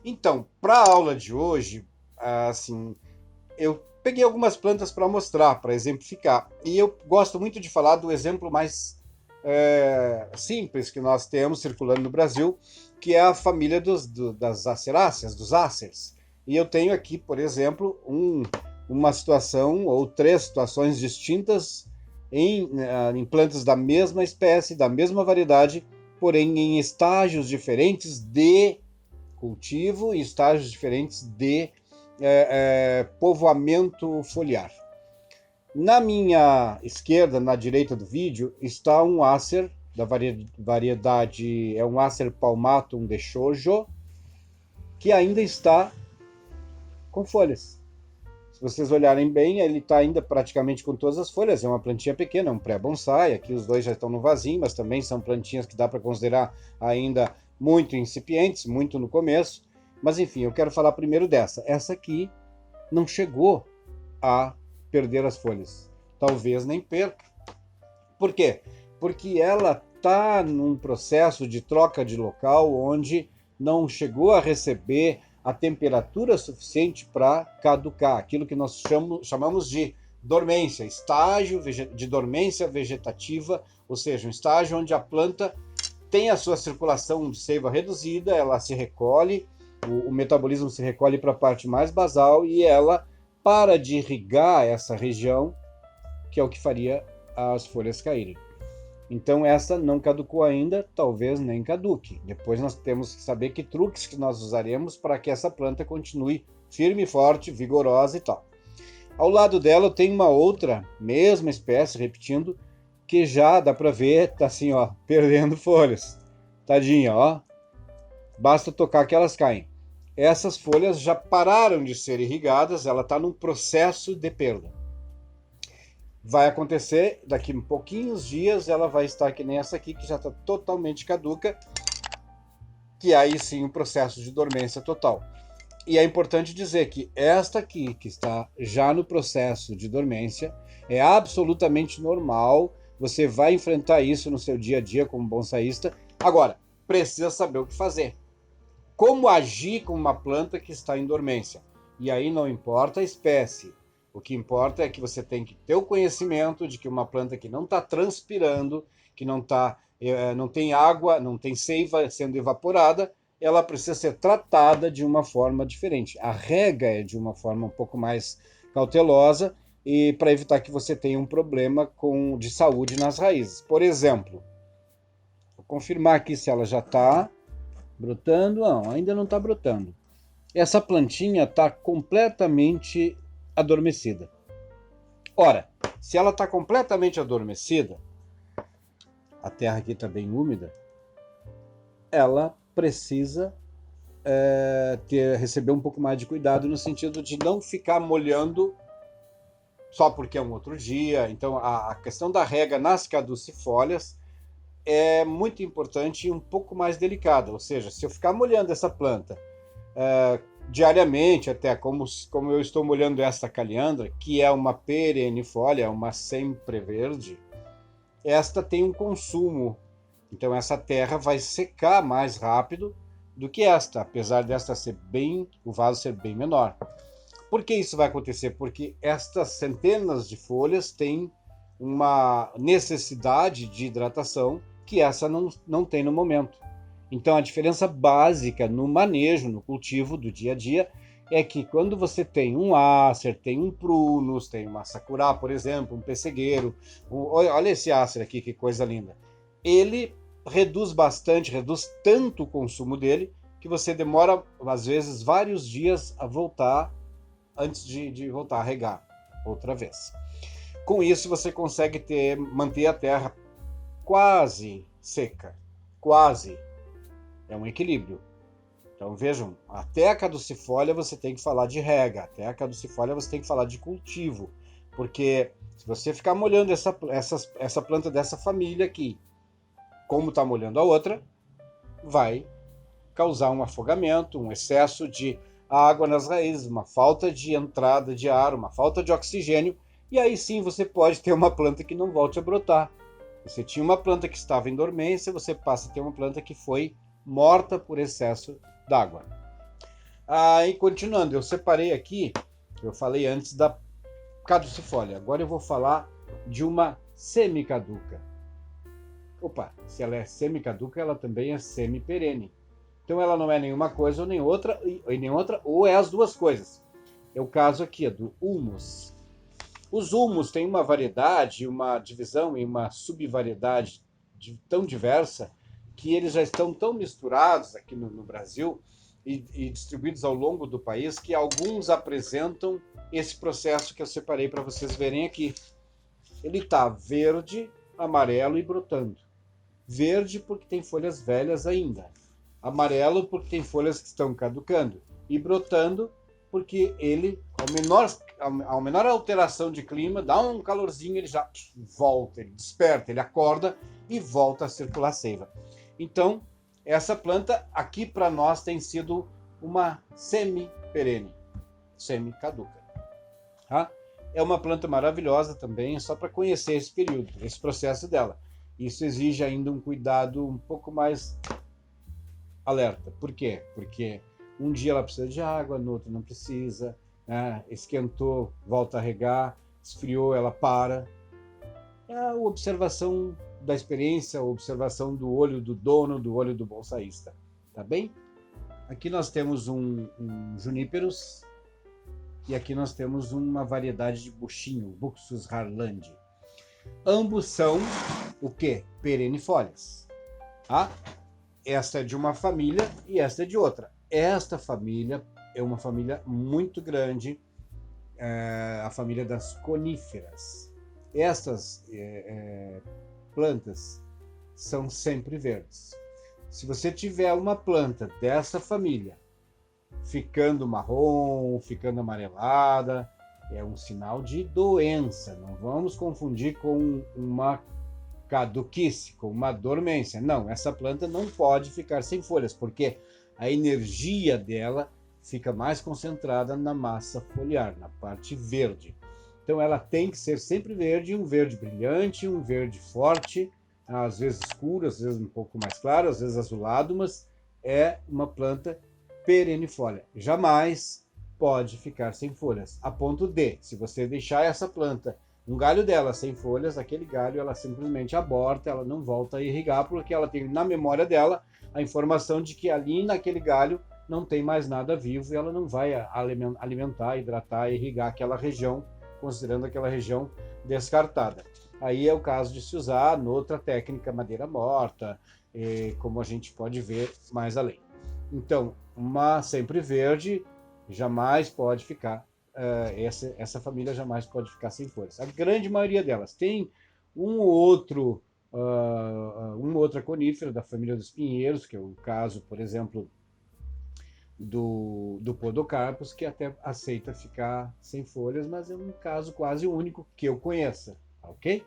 Então, para a aula de hoje, assim, eu peguei algumas plantas para mostrar, para exemplificar. E eu gosto muito de falar do exemplo mais simples que nós temos circulando no Brasil, que é a família das aceráceas, dos áceres. E eu tenho aqui, por exemplo, uma situação ou três situações distintas em plantas da mesma espécie, da mesma variedade, porém em estágios diferentes de cultivo e estágios diferentes de povoamento foliar. Na minha esquerda, na direita do vídeo, está um Acer da variedade, é um Acer palmatum de Shoujo, que ainda está com folhas. Se vocês olharem bem, ele está ainda praticamente com todas as folhas. É uma plantinha pequena, é um pré-bonsai. Aqui os dois já estão no vasinho, mas também são plantinhas que dá para considerar ainda muito incipientes, muito no começo. Mas enfim, eu quero falar primeiro dessa. Essa aqui não chegou a perder as folhas. Talvez nem perca. Por quê? Porque ela está num processo de troca de local onde não chegou a receber a temperatura suficiente para caducar, aquilo que nós chamamos de dormência, estágio de dormência vegetativa, ou seja, um estágio onde a planta tem a sua circulação de seiva reduzida, ela se recolhe, o metabolismo se recolhe para a parte mais basal e ela para de irrigar essa região, que é o que faria as folhas caírem. Então essa não caducou ainda, talvez nem caduque. Depois nós temos que saber que truques que nós usaremos para que essa planta continue firme, forte, vigorosa e tal. Ao lado dela tem uma outra, mesma espécie, repetindo, que já dá para ver, tá assim, ó, perdendo folhas. Tadinha, ó. Basta tocar que elas caem. Essas folhas já pararam de ser irrigadas, ela está num processo de perda. Vai acontecer, daqui a pouquinhos dias, ela vai estar que nem essa aqui, que já está totalmente caduca, que aí sim o processo de dormência total. E é importante dizer que esta aqui, que está já no processo de dormência, é absolutamente normal, você vai enfrentar isso no seu dia a dia como bonsaísta. Agora, precisa saber o que fazer. Como agir com uma planta que está em dormência? E aí não importa a espécie. O que importa é que você tem que ter o conhecimento de que uma planta que não está transpirando, que não tem água, não tem seiva sendo evaporada, ela precisa ser tratada de uma forma diferente. A rega é de uma forma um pouco mais cautelosa e para evitar que você tenha um problema de saúde nas raízes. Por exemplo, vou confirmar aqui se ela já está brotando. Não, ainda não está brotando. Essa plantinha está completamente adormecida. Ora, se ela está completamente adormecida, a terra aqui está bem úmida, ela precisa receber um pouco mais de cuidado no sentido de não ficar molhando só porque é um outro dia. Então a questão da rega nas caducifólias é muito importante e um pouco mais delicada. Ou seja, se eu ficar molhando essa planta diariamente, até como eu estou molhando esta caliandra, que é uma perennifólia, uma sempreverde, esta tem um consumo. Então essa terra vai secar mais rápido do que esta, apesar desta o vaso ser bem menor. Por que isso vai acontecer? Porque estas centenas de folhas têm uma necessidade de hidratação que essa não tem no momento. Então a diferença básica no manejo, no cultivo do dia a dia, é que quando você tem um Acer, tem um Prunus, tem uma Sakura, por exemplo, um pessegueiro, olha esse Acer aqui, que coisa linda. Ele reduz bastante, reduz tanto o consumo dele, que você demora, às vezes, vários dias a voltar, antes de voltar a regar outra vez. Com isso, você consegue manter a terra quase seca, quase. É um equilíbrio. Então vejam, até a caducifólia você tem que falar de rega, até a caducifólia você tem que falar de cultivo, porque se você ficar molhando essa planta dessa família aqui, como está molhando a outra, vai causar um afogamento, um excesso de água nas raízes, uma falta de entrada de ar, uma falta de oxigênio, e aí sim você pode ter uma planta que não volte a brotar. Você tinha uma planta que estava em dormência, você passa a ter uma planta que foi morta por excesso d'água. Aí, continuando, eu separei aqui, eu falei antes da caducifólia. Agora eu vou falar de uma semicaduca. Opa, se ela é semicaduca, ela também é semi-perene. Então ela não é nenhuma coisa ou nem outra, ou é as duas coisas. É o caso aqui do humus. Os humus têm uma variedade, uma divisão e uma subvariedade tão diversa que eles já estão tão misturados aqui no Brasil e distribuídos ao longo do país que alguns apresentam esse processo que eu separei para vocês verem aqui. Ele está verde, amarelo e brotando. Verde porque tem folhas velhas ainda. Amarelo porque tem folhas que estão caducando. E brotando porque ele, ao menor alteração de clima, dá um calorzinho, ele já volta, ele desperta, ele acorda e volta a circular seiva. Então, essa planta aqui para nós tem sido uma semi-perene, semi-caduca. Tá? É uma planta maravilhosa também, só para conhecer esse período, esse processo dela. Isso exige ainda um cuidado um pouco mais alerta. Por quê? Porque um dia ela precisa de água, no outro não precisa, né? Esquentou, volta a regar, esfriou, ela para. É a observação da experiência, a observação do olho do dono, do olho do bolsaísta. Tá bem? Aqui nós temos um Juniperus e aqui nós temos uma variedade de buchinho, Buxus harlandi. Ambos são o quê? Perennifólias. Tá? Esta é de uma família e esta é de outra. Esta família é uma família muito grande, a família das coníferas. Estas plantas são sempre verdes. Se você tiver uma planta dessa família ficando marrom, ficando amarelada, é um sinal de doença. Não vamos confundir com uma caduquice, com uma dormência. Não, essa planta não pode ficar sem folhas, porque a energia dela fica mais concentrada na massa foliar, na parte verde. Então ela tem que ser sempre verde, um verde brilhante, um verde forte, às vezes escuro, às vezes um pouco mais claro, às vezes azulado, mas é uma planta perennifólia. Jamais pode ficar sem folhas. A ponto de, se você deixar essa planta, um galho dela sem folhas, aquele galho ela simplesmente aborta, ela não volta a irrigar, porque ela tem na memória dela a informação de que ali naquele galho não tem mais nada vivo e ela não vai alimentar, hidratar, irrigar aquela região, considerando aquela região descartada. Aí é o caso de se usar noutra técnica, madeira morta, como a gente pode ver mais além. Então, uma sempre verde jamais pode ficar, essa família jamais pode ficar sem folhas. A grande maioria delas tem uma outra conífera da família dos pinheiros, que é o caso, por exemplo, do Podocarpus, que até aceita ficar sem folhas, mas é um caso quase único que eu conheça, ok?